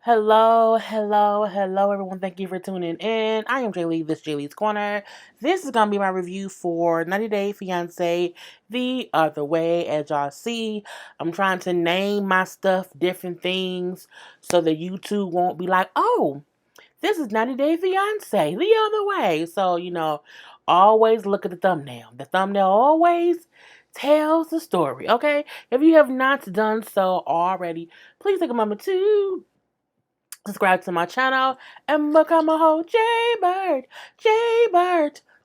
Hello, everyone. Thank you for tuning in. I am this JLeesCorner. This is going to be my review for 90 Day Fiancé the other way. As y'all see, I'm trying to name my stuff different things so that YouTube won't be like, oh, this is 90 Day Fiancé the other way. So, always look at the thumbnail. The thumbnail always tells the story, okay? If you have not done so already, please take a moment to subscribe to my channel and become a whole JayBird,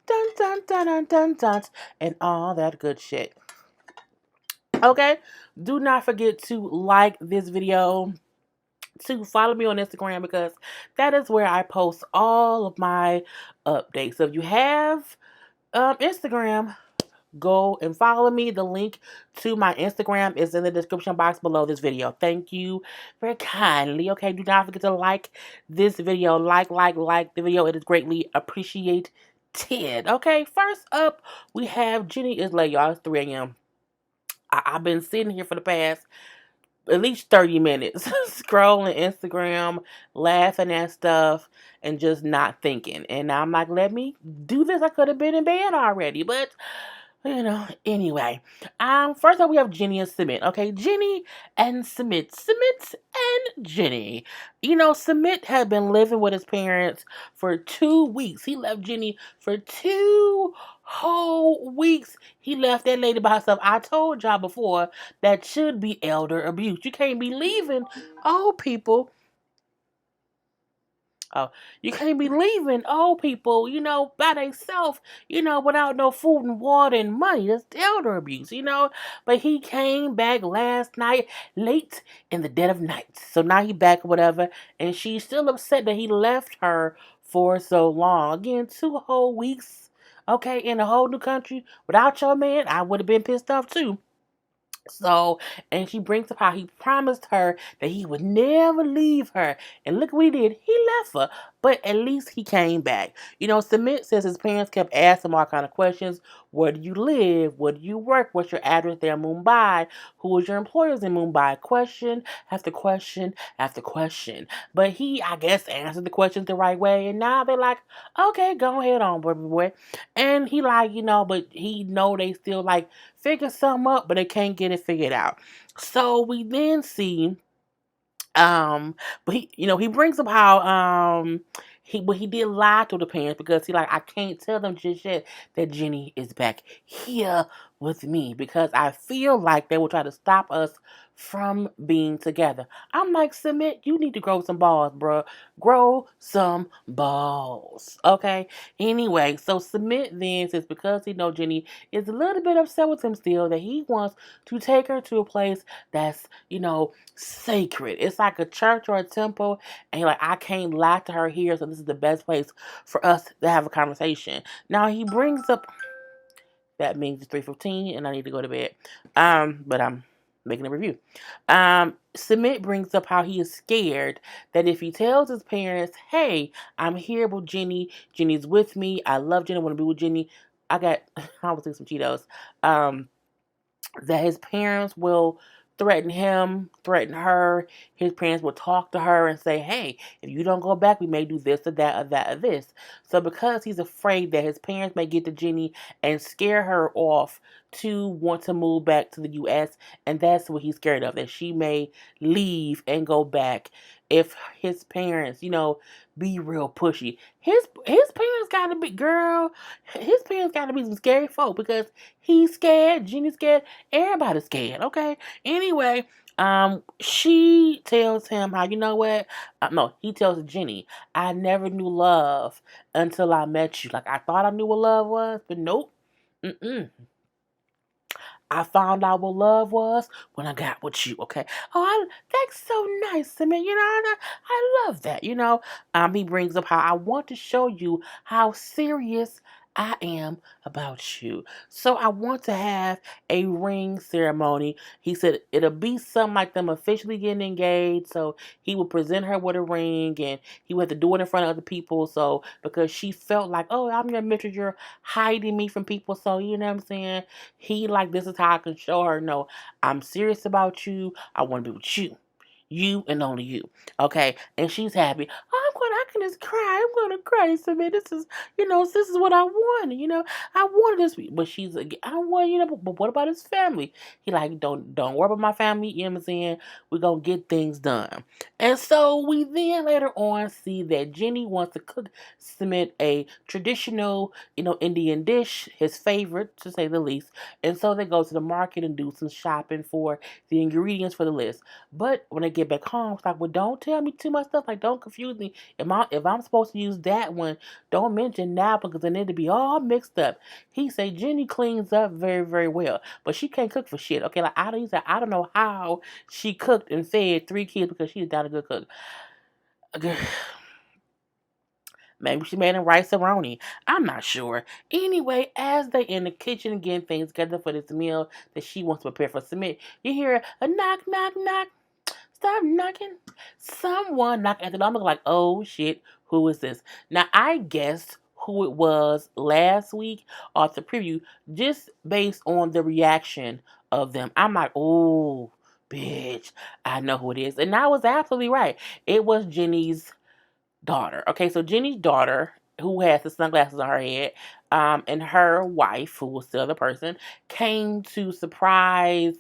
dun dun dun dun dun dun, and all that good shit. Okay, do not forget to like this video, to follow me on Instagram because that is where I post all of my updates. So if you have Instagram, go and follow me. The link to my Instagram is in the description box below this video. Thank you very kindly. Okay, do not forget to like this video. Like the video. It is greatly appreciated. Okay, first up, we have Ginnys is late, y'all. It's 3 a.m. I've been sitting here for the past at least 30 minutes scrolling Instagram, laughing at stuff, and just not thinking. And I'm like, let me do this. I could have been in bed already, but anyway. First up we have Ginny and Submit. Okay, Ginny and Submit. Submit and Ginny. Submit had been living with his parents for 2 weeks. He left Ginny for 2 whole weeks. He left that lady by herself. I told y'all before that should be elder abuse. You can't be leaving old people. Oh, you can't be leaving old people, by themselves, without no food and water and money. That's elder abuse. But he came back last night, late in the dead of night. So now he back or whatever, and she's still upset that he left her for so long. Again, 2 whole weeks, okay, in a whole new country without your man. I would have been pissed off too. So, and she brings up how he promised her that he would never leave her. And look what he did. He left her. But at least he came back. Submit says his parents kept asking him all kind of questions. Where do you live? Where do you work? What's your address there in Mumbai? Who is your employers in Mumbai? Question after question after question. But he, I guess, answered the questions the right way. And now they're like, okay, go ahead on, baby boy. And he but he know they still figure something up, but they can't get it figured out. So we then see, but he brings up how he did lie to the parents because I can't tell them just yet that Ginny is back here with me because I feel like they will try to stop us from being together. I'm like, Submit, you need to grow some balls, bro. Grow some balls. Okay? Anyway, so Submit then says because he knows Ginny is a little bit upset with him still, that he wants to take her to a place that's, sacred. It's like a church or a temple, and I can't lie to her here, so this is the best place for us to have a conversation. Now he brings up that means it's 3:15 and I need to go to bed. But I'm making a review. Submit brings up how he is scared that if he tells his parents, hey, I'm here with Ginny, Ginny's with me, I love Ginny, I want to be with Ginny, I was eating some Cheetos, that his parents will threaten her. His parents will talk to her and say, hey, if you don't go back, we may do this or that or that or this. So because he's afraid that his parents may get to Ginny and scare her off to want to move back to the U.S., and that's what he's scared of, that she may leave and go back if his parents, be real pushy. His parents gotta be, girl, his parents gotta be some scary folk because he's scared, Ginny's scared, everybody's scared, okay? Anyway, she tells him how, what? No, he tells Ginny, I never knew love until I met you. I thought I knew what love was, but nope. I found out what love was when I got with you, okay? Oh, that's so nice to me, I love that, He brings up how I want to show you how serious I am about you. So I want to have a ring ceremony. He said it'll be something like them officially getting engaged. So he would present her with a ring and he would have to do it in front of other people. So because she felt like, oh, I'm your mistress, you're hiding me from people. So you know what I'm saying? He this is how I can show her, no, I'm serious about you. I want to be with you. you and only you. Okay, and she's happy. I can just cry. I'm gonna cry. So man, this is what I wanted. I wanted this, but she's like, I want, but what about his family? He like, don't worry about my family. You know what I'm saying? We're gonna get things done. And so we then later on see that Jenny wants to submit a traditional, Indian dish, his favorite to say the least. And so they go to the market and do some shopping for the ingredients for the list. But when they get back home, it's like, well, don't tell me too much stuff. Like, don't confuse me. If I'm supposed to use that one, don't mention that one because then it'll be all mixed up. He say Jenny cleans up very, very well, but she can't cook for shit. Okay, like he said, I don't know how she cooked and fed 3 kids because she's not a good cook. Maybe she made a rice-a-roni. I'm not sure. Anyway, as they in the kitchen getting things together for this meal that she wants to prepare for Submit, you hear a knock, knock, knock. Stop knocking. Someone knocked at the door. I'm looking like, oh shit, who is this? Now, I guessed who it was last week or the preview just based on the reaction of them. I'm like, oh, bitch, I know who it is. And I was absolutely right. It was Ginnys Daughter. Okay, so Ginnys Daughter, who has the sunglasses on her head, and her wife, who was the other person, came to surprise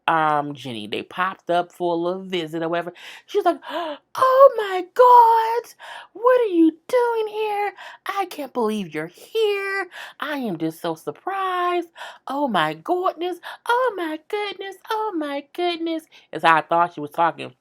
Jenny. They popped up for a little visit or whatever. She was like, oh my God, what are you doing here? I can't believe you're here. I am just so surprised. Oh my goodness. Oh my goodness. Oh my goodness. Is how I thought she was talking.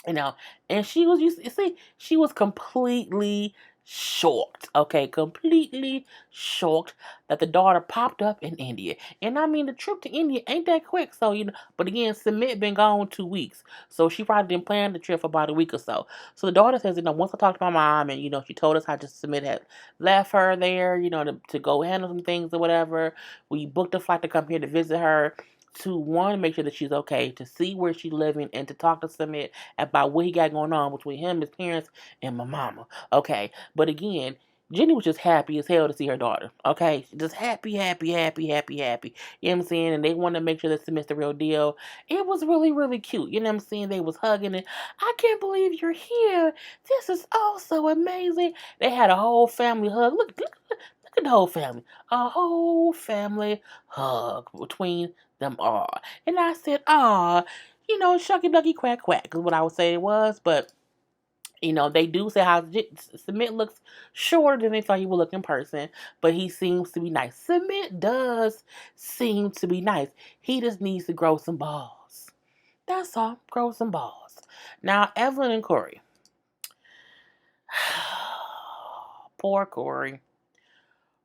And she was completely shocked, okay, completely shocked that the daughter popped up in India. And I mean, the trip to India ain't that quick, so, but again, Submit been gone 2 weeks, so she probably didn't plan the trip for about a week or so. So the daughter says, once I talked to my mom and, she told us how just Submit had left her there, to go handle some things or whatever, we booked a flight to come here to visit her, to one, make sure that she's okay, to see where she's living, and to talk to Submit about what he got going on between him, his parents, and my mama. Okay, but again, Jenny was just happy as hell to see her daughter. Okay, just happy, happy, happy, happy, happy. You know what I'm saying? And they wanted to make sure that Submit's the real deal. It was really, really cute. You know what I'm saying? They was hugging and I can't believe you're here. This is oh so amazing. They had a whole family hug. Look at the whole family. A whole family hug between them all. And I said, aw, shucky ducky quack quack is what I would say it was. But, they do say how Submit looks shorter than they thought he would look in person. But he seems to be nice. Submit does seem to be nice. He just needs to grow some balls. That's all. Grow some balls. Now, Evelyn and Corey. Poor Corey.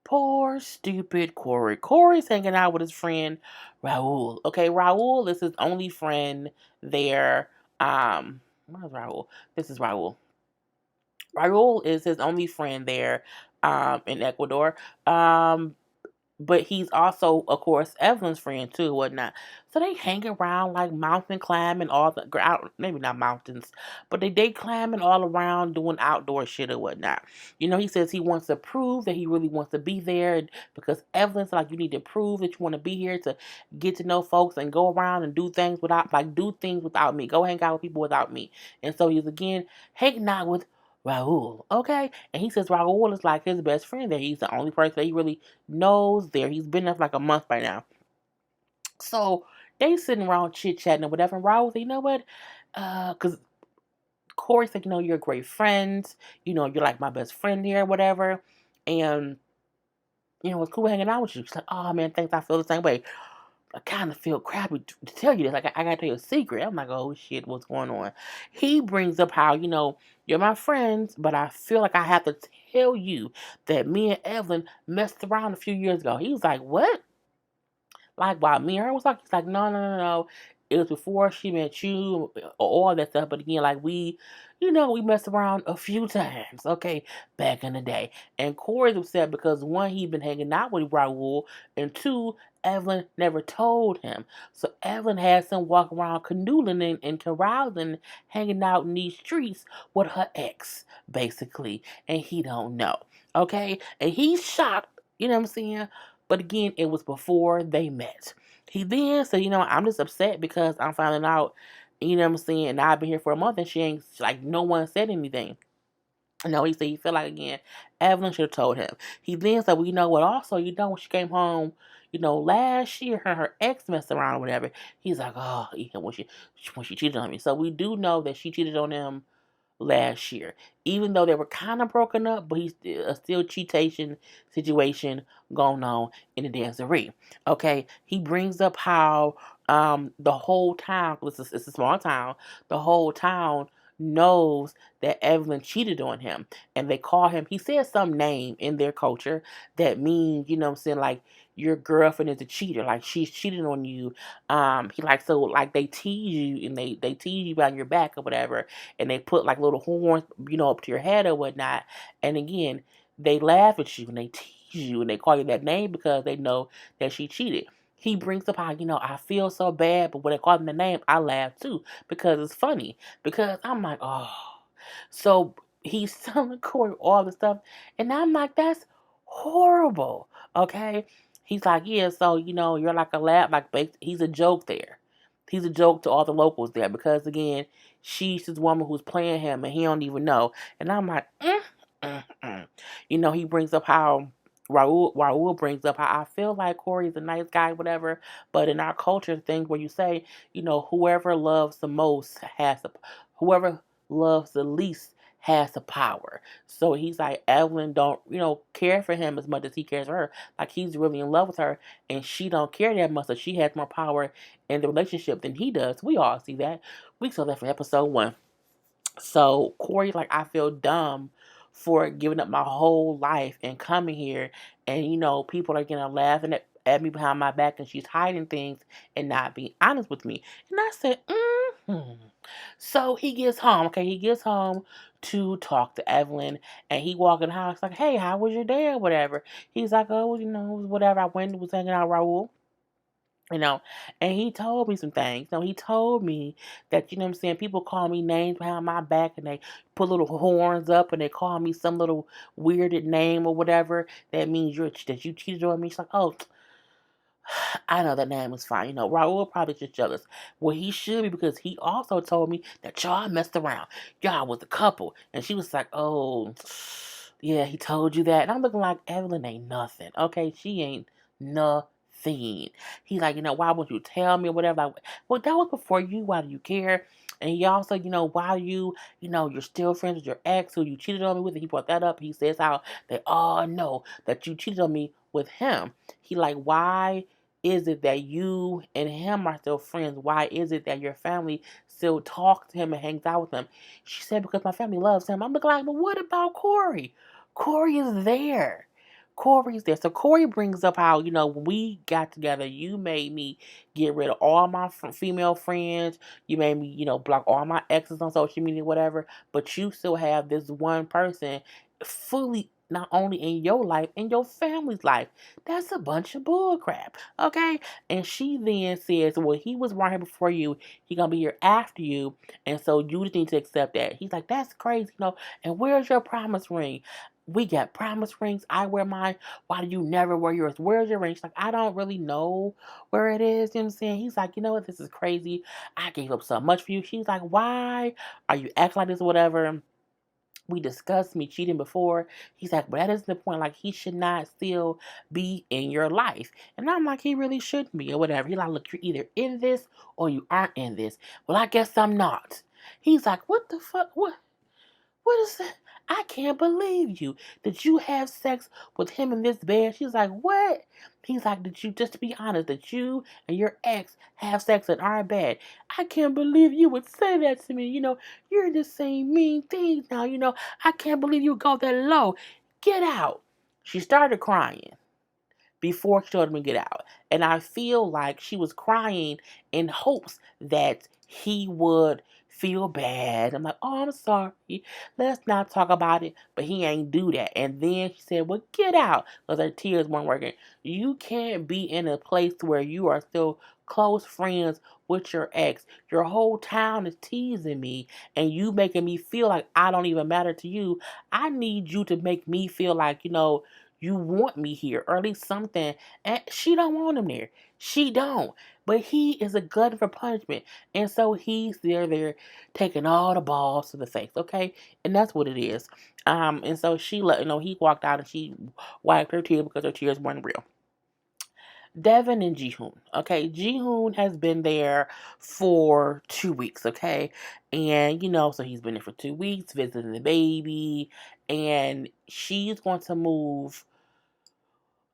Poor, stupid Corey. Corey's hanging out with his friend Raul. Okay, Raul is his only friend there. Where's Raul? This is Raul. Raul is his only friend there in Ecuador. But he's also, of course, Evelyn's friend too, whatnot. So they hang around like mountain climbing, all the maybe not mountains, but they climbing all around doing outdoor shit or whatnot. He says he wants to prove that he really wants to be there, and because Evelyn's like, you need to prove that you want to be here to get to know folks and go around and do things without me. Go hang out with people without me. And so he's again hanging out with Raul, okay? And he says Raul is like his best friend there. He's the only person that he really knows there. He's been there for like a month by now. So they sitting around chit-chatting or whatever. And Raul said, you know what? Because Corey said, you're a great friend. You're like my best friend here, whatever. And, it's cool hanging out with you. She's like, oh, man, thanks. I feel the same way. I kind of feel crappy to tell you this. Like, I gotta tell you a secret. I'm like, oh shit, what's going on? He brings up how, you're my friends, but I feel like I have to tell you that me and Evelyn messed around a few years ago. He was like, what? Like, while me and her was talking, he's like, no, no, no, no. It was before she met you, all that stuff. But again, like, we messed around a few times, okay, back in the day. And Corey's upset because, one, he'd been hanging out with Raul, and two, Evelyn never told him. So Evelyn has him walk around canoodling and carousing, hanging out in these streets with her ex, basically. And he don't know, okay? And he's shocked, you know what I'm saying? But again, it was before they met. He then said, I'm just upset because I'm finding out You know what I'm saying? And I've been here for a month and she ain't, like, no one said anything. No, he said he felt like, again, Evelyn should have told him. He then said, well, you know what, also, when she came home, last year, her ex messed around or whatever. He's like, oh, yeah, when she cheated on me. So we do know that she cheated on him last year. Even though they were kind of broken up, but he's still cheatation situation going on in the dancery. Okay, he brings up how the whole town, it's a small town, the whole town knows that Evelyn cheated on him, and they call him, he says some name in their culture that means, what I'm saying, like, your girlfriend is a cheater, like she's cheating on you. He like, so like they tease you, and they tease you behind your back or whatever, and they put like little horns, up to your head or whatnot. And again, they laugh at you and they tease you and they call you that name because they know that she cheated. He brings up how, I feel so bad, but when they call him the name, I laugh too because it's funny. Because I'm like, oh. So he's telling Corey all the stuff, and I'm like, that's horrible. Okay? He's like, yeah, so, you're like a laugh, like, he's a joke there. He's a joke to all the locals there because, again, she's this woman who's playing him and he don't even know. And I'm like, mm, mm. He brings up how Raul brings up how I feel like Corey's a nice guy, whatever. But in our culture, things where you say, whoever loves the most whoever loves the least has the power. So he's like, Evelyn don't, care for him as much as he cares for her. Like, he's really in love with her and she don't care that much, so she has more power in the relationship than he does. We all see that. We saw that from episode 1. So Corey's like, I feel dumb for giving up my whole life and coming here, and people are gonna laugh at me behind my back, and she's hiding things and not being honest with me. And I said, So he gets home. Okay, he gets home to talk to Evelyn, and he walk in the house like, hey, how was your day or whatever. He's like, oh, whatever. I was hanging out with Raul. You know, and he told me some things. He told me that, what I'm saying, people call me names behind my back and they put little horns up and they call me some little weirded name or whatever. That means that you cheated on me. She's like, oh, I know that name is fine. Raul probably just jealous. Well, he should be because he also told me that y'all messed around. Y'all was a couple. And she was like, oh, yeah, he told you that. And I'm looking like, Evelyn ain't nothing. Okay, she ain't nothing. He's like, why won't you tell me or whatever? Like, well, that was before you. Why do you care? And he also, why you're still friends with your ex who you cheated on me with. And he brought that up. He says how they all know that you cheated on me with him. He like, why is it that you and him are still friends? Why is it that your family still talks to him and hangs out with him? She said, because my family loves him. I'm like, but what about Corey? Corey is there. Corey's there. So Corey brings up how, when we got together, you made me get rid of all my female friends. You made me, block all my exes on social media, whatever. But you still have this one person fully not only in your life, in your family's life. That's a bunch of bull crap. Okay? And she then says, well, he was right here before you. He gonna be here after you. And so you just need to accept that. He's like, that's crazy, And where's your promise ring? We got promise rings. I wear mine. Why do you never wear yours? Where's your ring? She's like, I don't really know where it is. You know what I'm saying? He's like, you know what? This is crazy. I gave up so much for you. She's like, why are you acting like this or whatever? We discussed me cheating before. He's like, but that isn't the point. Like, he should not still be in your life. And I'm like, he really shouldn't be or whatever. He's like, look, you're either in this or you aren't in this. Well, I guess I'm not. He's like, what the fuck? What is that? I can't believe you. Did you have sex with him in this bed? She's like, what? He's like, did you, just to be honest, that you and your ex have sex in our bed? I can't believe you would say that to me. You're just saying mean things now. I can't believe you go that low. Get out. She started crying before she told him to get out. And I feel like she was crying in hopes that he would feel bad. I'm like, oh, I'm sorry. Let's not talk about it. But he ain't do that. And then she said, well, get out. Because her tears weren't working. You can't be in a place where you are still close friends with your ex. Your whole town is teasing me. And you making me feel like I don't even matter to you. I need you to make me feel like, you want me here, or at least something. And she don't want him there. She don't. But he is a glutton for punishment. And so he's there taking all the balls to the face, okay? And that's what it is. And so she let he walked out and she wiped her tears because her tears weren't real. Devin and Jihoon. Okay, Jihoon has been there for 2 weeks. Okay, and so he's been there for 2 weeks visiting the baby, and she's going to move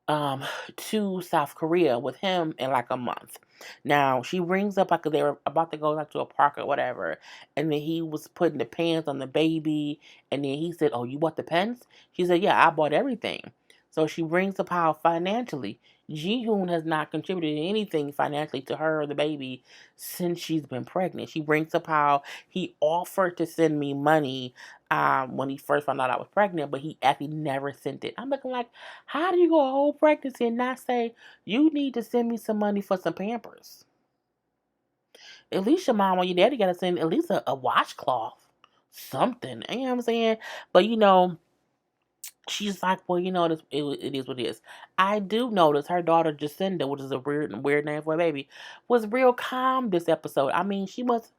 um to South Korea with him in like a month. Now she brings up like they were about to go like to a park or whatever, and then he was putting the pants on the baby, and then he said, "Oh, you bought the pants?" She said, "Yeah, I bought everything." So she brings up how financially Jihoon has not contributed anything financially to her or the baby since she's been pregnant. She brings up how he offered to send me money when he first found out I was pregnant, but he actually never sent it. I'm looking like, how do you go a whole pregnancy and not say, you need to send me some money for some Pampers? At least your mom or your daddy got to send at least a washcloth. Something. You know what I'm saying? But, she's like, well, it is what it is. I do notice her daughter Jacinda, which is a weird name for a baby, was real calm this episode. I mean, she was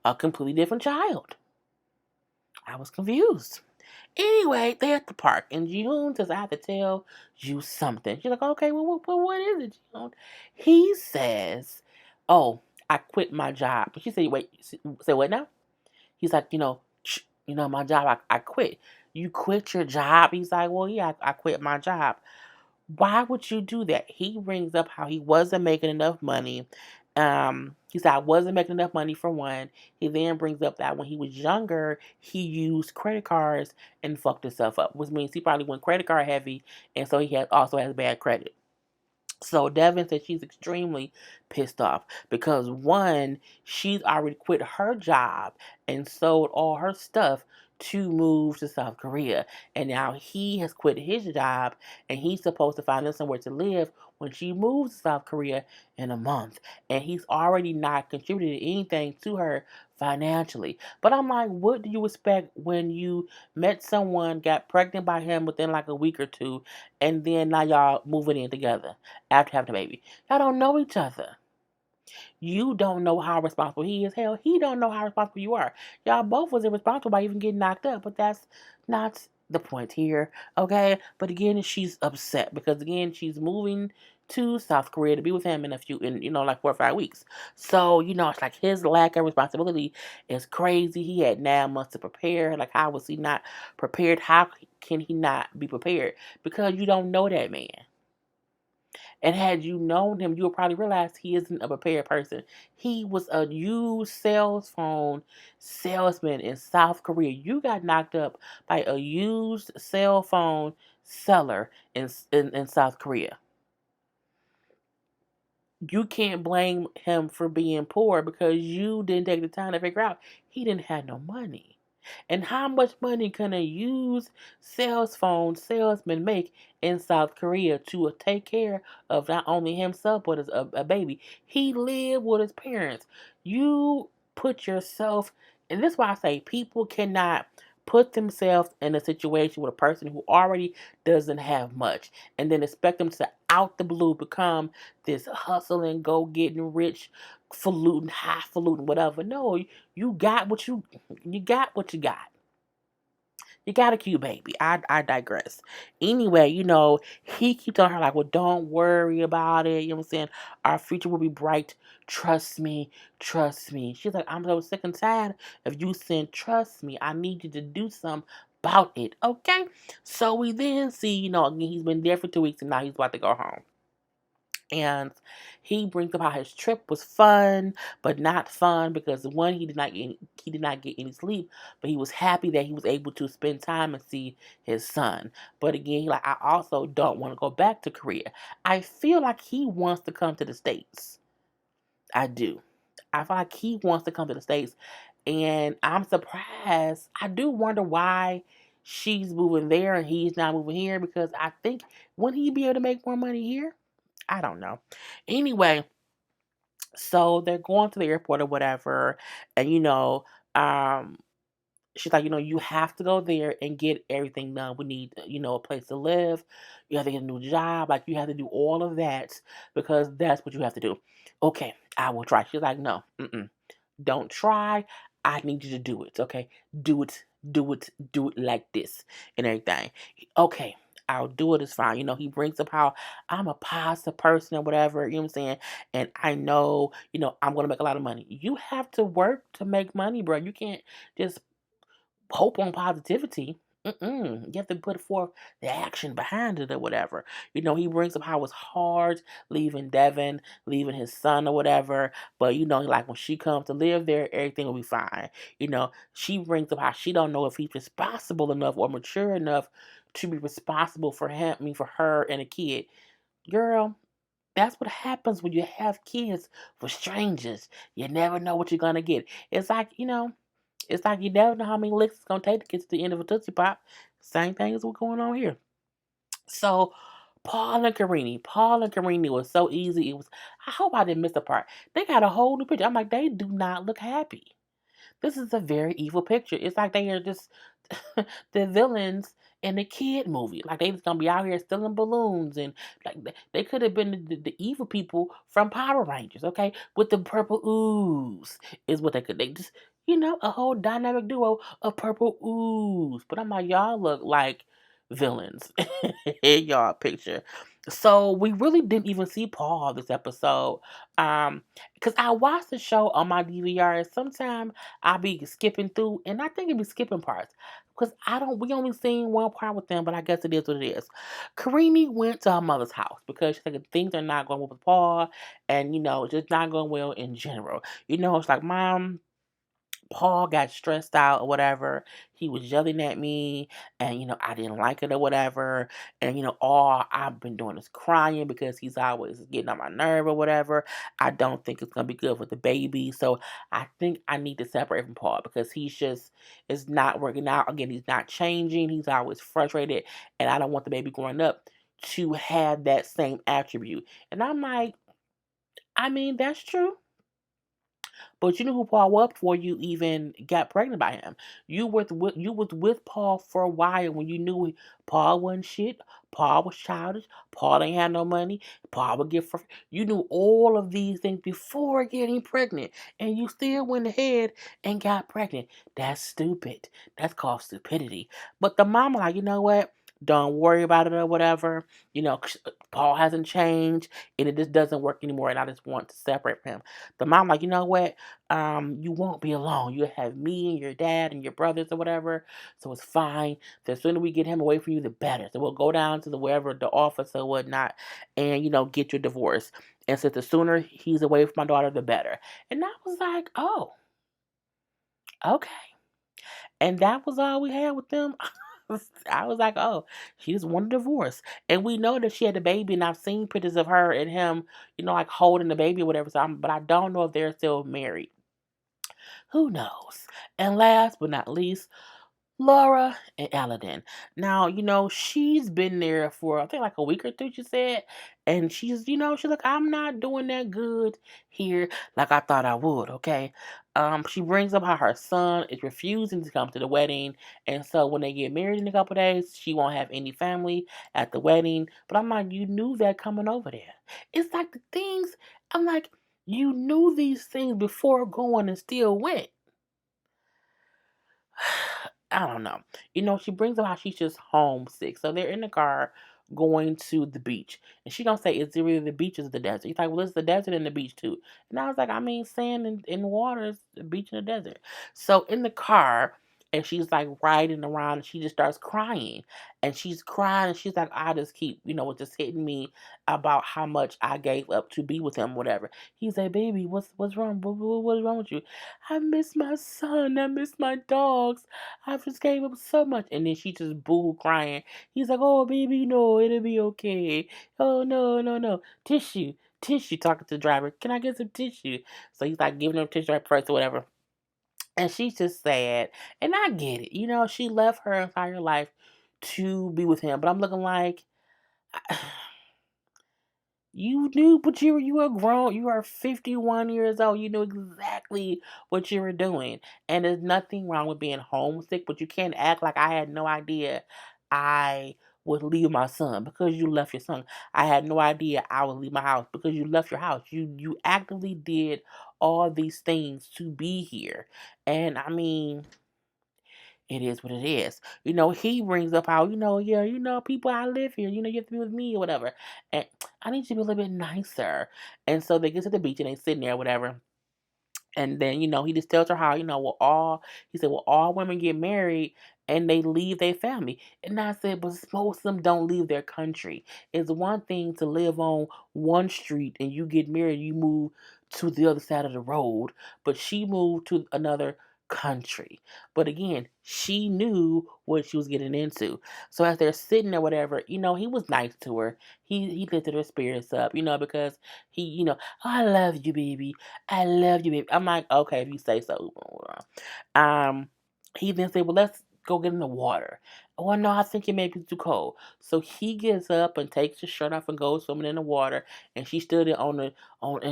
a completely different child. I was confused. Anyway, they're at the park, and Jihoon says, I have to tell you something. She's like, okay, well, what is it, Jihoon? He says, oh, I quit my job. She said, wait, say what now? He's like, my job, I quit. You quit your job? He's like, well, yeah, I quit my job. Why would you do that? He brings up how he wasn't making enough money. He said, I wasn't making enough money for one. He then brings up that when he was younger, he used credit cards and fucked himself up, which means he probably went credit card heavy, and so he also has bad credit. So Devin said she's extremely pissed off because one, she's already quit her job and sold all her stuff to move to South Korea. And now he has quit his job and he's supposed to find somewhere to live when she moves to South Korea in a month. And he's already not contributed anything to her financially. But I'm like, what do you expect when you met someone, got pregnant by him within like a week or two, and then now y'all moving in together after having a baby? Y'all don't know each other. You don't know how responsible he is. Hell, he don't know how responsible you are. Y'all both was irresponsible by even getting knocked up, but that's not the point here, okay? But again, she's upset because again, she's moving to South Korea to be with him in like 4 or 5 weeks. So, it's like his lack of responsibility is crazy. He had 9 months to prepare. Like, how was he not prepared? How can he not be prepared? Because you don't know that man. And had you known him, you would probably realize he isn't a prepared person. He was a used cell phone salesman in South Korea. You got knocked up by a used cell phone seller in South Korea. You can't blame him for being poor because you didn't take the time to figure out he didn't have no money. And how much money can a used sales phone salesman make in South Korea to take care of not only himself but a baby? He lived with his parents. You put yourself, and this is why I say people cannot put themselves in a situation with a person who already doesn't have much and then expect them to out the blue become this hustling, go getting rich, falutin, highfalutin, whatever. No, you got what you got what you got. You got a cute baby. I digress. Anyway, he keeps on her like, well, don't worry about it. You know what I'm saying? Our future will be bright. Trust me. Trust me. She's like, I'm so sick and tired of you saying trust me. I need you to do something about it. Okay? So we then see, again, he's been there for 2 weeks and now he's about to go home. And he brings up how his trip was fun, but not fun because one, he did not get any sleep, but he was happy that he was able to spend time and see his son. But again, like, I also don't want to go back to Korea. I feel like he wants to come to the States. I do. I feel like he wants to come to the States, and I'm surprised. I do wonder why she's moving there and he's not moving here because I think wouldn't he be able to make more money here? I don't know. Anyway, so they're going to the airport or whatever, and um, She's like, you have to go there and get everything done. We need, a place to live. You have to get a new job. Like, you have to do all of that because that's what you have to do. Okay, I will try. She's like, no, don't try. I need you to do it. Okay, do it, do it, do it like this and everything. Okay, I'll do it. It's fine. He brings up how I'm a positive person or whatever. You know what I'm saying? And I know, I'm gonna make a lot of money. You have to work to make money, bro. You can't just hope on positivity. You have to put forth the action behind it or whatever. He brings up how it's hard leaving Devin, leaving his son or whatever. But like when she comes to live there, everything will be fine. She brings up how she don't know if he's responsible enough or mature enough to be responsible for him, for her and a kid. Girl, that's what happens when you have kids with strangers. You never know what you're gonna get. It's like you never know how many licks it's gonna take to get to the end of a Tootsie Pop. Same thing as what's going on here. So Paul and Karini was so easy. It was. I hope I didn't miss the part. They got a whole new picture. I'm like, they do not look happy. This is a very evil picture. It's like they are just the villains in a kid movie. Like they just gonna be out here stealing balloons and like they could have been the evil people from Power Rangers, okay? With the purple ooze is what they could. They just a whole dynamic duo of purple ooze. But I'm like, y'all look like villains in y'all picture. So we really didn't even see Paul this episode. Because I watched the show on my DVR. Sometimes I be skipping through, and I think it be skipping parts because we only seen one part with them, but I guess it is what it is. Karini went to her mother's house because she said things are not going well with Paul, and it's just not going well in general. It's like, Mom, Paul got stressed out or whatever. He was yelling at me, and I didn't like it or whatever. And all I've been doing is crying because he's always getting on my nerve or whatever. I don't think it's gonna be good for the baby, so I think I need to separate from Paul because it's not working out. Again, he's not changing. He's always frustrated, and I don't want the baby growing up to have that same attribute. And I'm like, I mean, that's true. But you knew who Paul was before you even got pregnant by him. You was with Paul for a while when you knew Paul wasn't shit. Paul was childish. Paul ain't had no money. Paul would get. You knew all of these things before getting pregnant, and you still went ahead and got pregnant. That's stupid. That's called stupidity. But the mama, like, you know what? Don't worry about it or whatever. Paul hasn't changed, and it just doesn't work anymore. And I just want to separate from him. The mom, like, you know what? You won't be alone. You'll have me and your dad and your brothers or whatever. So it's fine. The sooner we get him away from you, the better. So we'll go down to the office or whatnot, and get your divorce. And so the sooner he's away from my daughter, the better. And I was like, oh, okay. And that was all we had with them. I was like, oh, she just wanted a divorce. And we know that she had a baby, and I've seen pictures of her and him, like holding the baby or whatever. But I don't know if they're still married. Who knows? And last but not least, Laura and Caledon. Now, she's been there for I think like a week or two, she said. And she's like, I'm not doing that good here like I thought I would, okay? She brings up how her son is refusing to come to the wedding. And so when they get married in a couple days, she won't have any family at the wedding. But I'm like, you knew that coming over there. It's like the things, I'm like, you knew these things before going and still went. I don't know. She brings up how she's just homesick. So they're in the car going to the beach. And she don't say, is it really the beach or is it the desert? He's like, well, it's the desert and the beach too. And I was like, I mean, sand and water is the beach and the desert. So in the car, and she's like riding around and she just starts crying. And she's crying and she's like, I just keep, it's just hitting me about how much I gave up to be with him, whatever. He's like, baby, what's wrong? What's wrong with you? I miss my son. I miss my dogs. I just gave up so much. And then she just boo crying. He's like, oh, baby, no, it'll be okay. Oh, no, no, no. Tissue. Tissue, talking to the driver. Can I get some tissue? So he's like giving her tissue right first or whatever. And she's just sad. And I get it. She left her entire life to be with him. But I'm looking like, You knew, but you were grown. You are 51 years old. You knew exactly what you were doing. And there's nothing wrong with being homesick, but you can't act like I had no idea I would leave my son because you left your son. I had no idea I would leave my house because you left your house. You actively did all these things to be here. And I mean, it is what it is. He brings up how, yeah, people, I live here, you have to be with me or whatever. And I need you to be a little bit nicer. And so they get to the beach and they sitting there, whatever. And then, he just tells her how, he said, well, all women get married and they leave their family. And I said, but most of them don't leave their country. It's one thing to live on one street and you get married, you move to the other side of the road, but she moved to another country. But again, she knew what she was getting into. So as they're sitting there, whatever, he was nice to her. He lifted her spirits up, because I love you, baby. I love you, baby. I'm like, okay, if you say so. Um, he then said, well, let's go get in the water. Oh, no, I think it may be too cold. So he gets up and takes his shirt off and goes swimming in the water. And she stood there in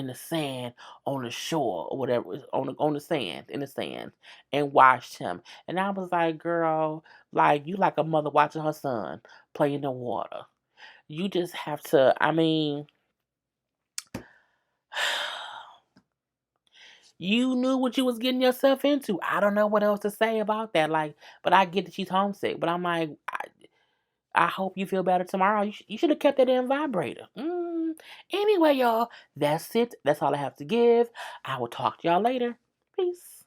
the sand, on the shore or whatever, on the sand, in the sand, and watched him. And I was like, girl, like you like a mother watching her son play in the water. You just have to. I mean. You knew what you was getting yourself into. I don't know what else to say about that. Like, but I get that she's homesick. But I'm like, I hope you feel better tomorrow. You should have kept that in vibrator. Anyway, y'all, that's it. That's all I have to give. I will talk to y'all later. Peace.